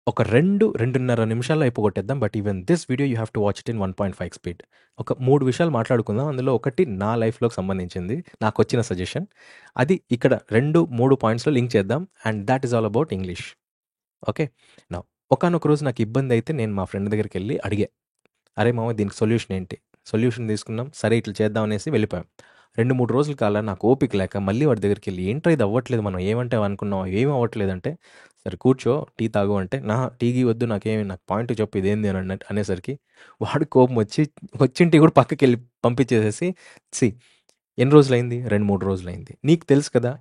ఒక 2.5 నిమిషాల్లో అయిపోగొట్టేద్దాం. But even this video you have to watch it in 1.5 speed. ఒక 3 విషయాలు మాట్లాడుకుందాం. అందులో ఒకటి నా లైఫ్‌లోకి సంబంధించింది. నాకొచ్చిన సజెషన్. అది ఇక్కడ 2, 3 పాయింట్స్‌లో లింక్ చేద్దాం. And that is all about English. Okay. Now ఒకానొక రోజు నాకు ఇబ్బందయితే నేను మా ఫ్రెండ్ దగ్గరికెళ్ళి అడిగా. అరే మామ దీనికి సొల్యూషన్ ఏంటి? సొల్యూషన్ తీసుకున్నాం. సరే ఇట్లా చేద్దాం అనేసి వెళ్ళిపోయాం. 2, 3 రోజుల కాలం నాకు ఓపిక లేక మళ్ళీ వాడి దగ్గరికెళ్ళి ఏంట్రా ఇది అవ్వట్లేదు మనం ఏమంటే అనుకున్నాం ఏమి అవ్వట్లేదంటే, సరే కూర్చో టీ తాగు అంటే, టీ గీ వద్దు నాకు పాయింట్ చెప్పు ఇదేంది అని అనేసరికి వాడికి కోపం వచ్చి వచ్చిన టీ కూడా పక్కకెళ్ళి పంపించేసేసి ఎన్ని రోజులైంది? 2, 3 రోజులైంది. నీకు తెలుసు కదా!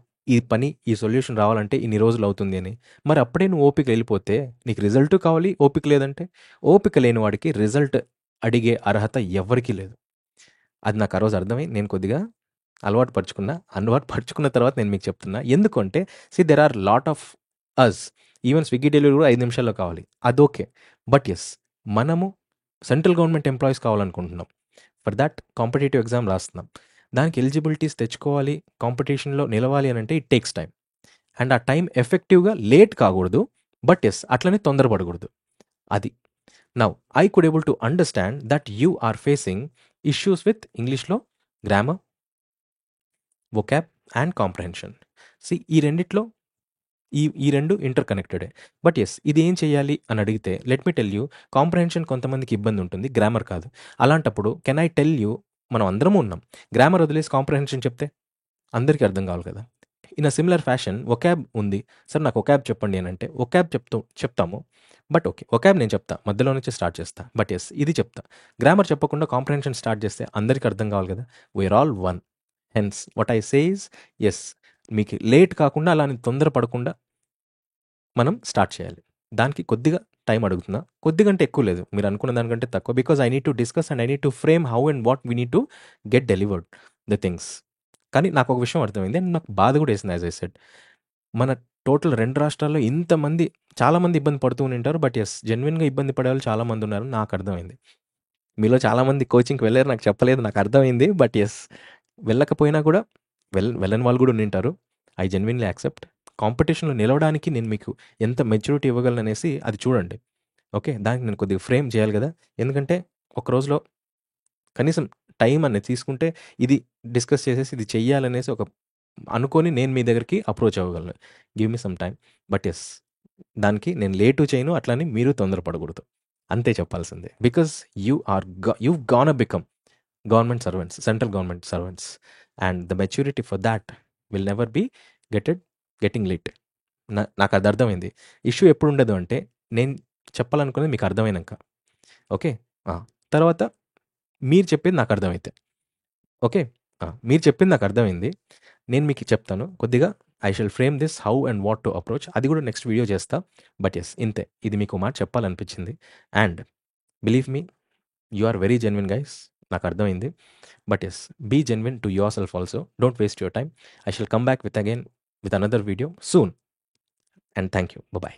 ఈ సొల్యూషన్ రావాలంటే ఇన్ని రోజులు అవుతుంది అని. మరి అప్పుడే నువ్వు ఓపిక వెళ్ళిపోతే నీకు రిజల్ట్ కావాలి ఓపిక లేదంటే? ఓపిక లేని వాడికి రిజల్ట్ అడిగే అర్హత ఎవ్వరికీ లేదు. అది నాకు ఆ రోజు అర్థమై నేను కొద్దిగా అలవాటు పరుచుకున్న తర్వాత నేను మీకు చెప్తున్నా. ఎందుకంటే there are lot of us even Swiggy delivery కూడా 5 నిమిషాల్లో కావాలి. అదోకే. బట్ యెస్ మనము సెంట్రల్ గవర్నమెంట్ ఎంప్లాయీస్ కావాలనుకుంటున్నాం. ఫర్ దాట్ కాంపిటీటివ్ ఎగ్జామ్ రాస్తున్నాం. దానికి ఎలిజిబిలిటీస్ తెచ్చుకోవాలి, కాంపిటీషన్‌లో నిలవాలి అనంటే ఇట్ టేక్స్ టైమ్. అండ్ ఆ టైం ఎఫెక్టివ్‌గా లేట్ కాకూడదు. బట్ యెస్ అట్లనే తొందరపడకూడదు. అది. Now I could able to understand that you are facing issues with ఇంగ్లీష్‌లో గ్రామర్, వొకాబ్ అండ్ కాంప్రహెన్షన్. ఈ రెండిట్లో ఈ 2 ఇంటర్ కనెక్టెడే. బట్ యెస్ ఇది ఏం చేయాలి అని అడిగితే let me tell you comprehension కొంతమందికి ఇబ్బంది ఉంటుంది. గ్రామర్ కాదు. అలాంటప్పుడు కెన్ ఐ టెల్ యూ మనం అందరము ఉన్నాం. గ్రామర్ వదిలేసి కాంప్రహెన్షన్ చెప్తే అందరికీ అర్థం కావాలి కదా! In a similar fashion vocab ఉంది. సార్ నాకు వొకాబ్ చెప్పండి అనంటే వొకాబ్ చెప్తాము. But okay. వొకాబ్ నేను చెప్తా. మధ్యలో నుంచే స్టార్ట్ చేస్తా. బట్ యెస్ ఇది చెప్తా. గ్రామర్ చెప్పకుండా కాంప్రహెన్షన్ స్టార్ట్ చేస్తే అందరికీ అర్థం కావాలి కదా! We are all one. Hence what I say is yes మీకు లేట్ కాకుండా అలా అని తొందర పడకుండా మనం స్టార్ట్ చేయాలి. దానికి కొద్దిగా టైం అడుగుతున్నా. కొద్దిగా అంటే ఎక్కువ లేదు. మీరు అనుకున్న దానికంటే తక్కువ. Because I need to discuss and I need to frame how and what we need to get delivered the things. కానీ నాకొక విషయం అర్థమైంది. అండ్ నాకు బాధ కూడా వేసింది యాజ్ ఐ సెడ్. మన టోటల్ 2 రాష్ట్రాల్లో ఇంతమంది చాలామంది ఇబ్బంది పడుతూ ఉంటారు. బట్ యెస్ జెన్యూన్‌గా ఇబ్బంది పడేవాళ్ళు చాలామంది ఉన్నారని నాకు అర్థమైంది. మీలో చాలామంది కోచింగ్‌కి వెళ్లారు నాకు చెప్పలేదు. నాకు అర్థమైంది. బట్ యెస్ వెళ్ళకపోయినా కూడా వెళ్ళని వాళ్ళు కూడా ఉండింటారు. I genuinely accept. కాంపిటీషన్‌లో నిలవడానికి నేను మీకు ఎంత మెచ్యూరిటీ ఇవ్వగలననేసి అది చూడండి. ఓకే. దానికి నేను కొద్దిగా ఫ్రేమ్ చేయాలి కదా! ఎందుకంటే ఒక రోజులో కనీసం టైం అనేది తీసుకుంటే ఇది డిస్కస్ చేసేసి ఇది చెయ్యాలనేసి అనుకోని నేను మీ దగ్గరికి అప్రోచ్ అవ్వగలను. Give me some time. But yes దానికి నేను లేటు చేయను. అట్లని మీరు తొందరపడకూడదు. అంతే చెప్పాల్సిందే. Because you've gonna become government servants, central government servants. And the maturity for that will never be getting late. నాకు అది అర్థమైంది. ఇష్యూ ఎప్పుడు ఉండదు అంటే నేను చెప్పాలనుకున్నది మీకు అర్థమైనాక. ఓకే. తర్వాత మీరు చెప్పేది నాకు అర్థమైతే. ఓకే. మీరు చెప్పింది నాకు అర్థమైంది. నేను మీకు చెప్తాను. కొద్దిగా I shall frame this how and what to approach. అది కూడా నెక్స్ట్ వీడియో చేస్తా. బట్ యెస్ ఇంతే. ఇది మీకు మాట చెప్పాలనిపించింది. And believe me you are very genuine guys. నాకు అర్థమైంది. But yes be genuine to yourself also. Don't waste your time. I shall come back with another video soon. And thank you. Bye.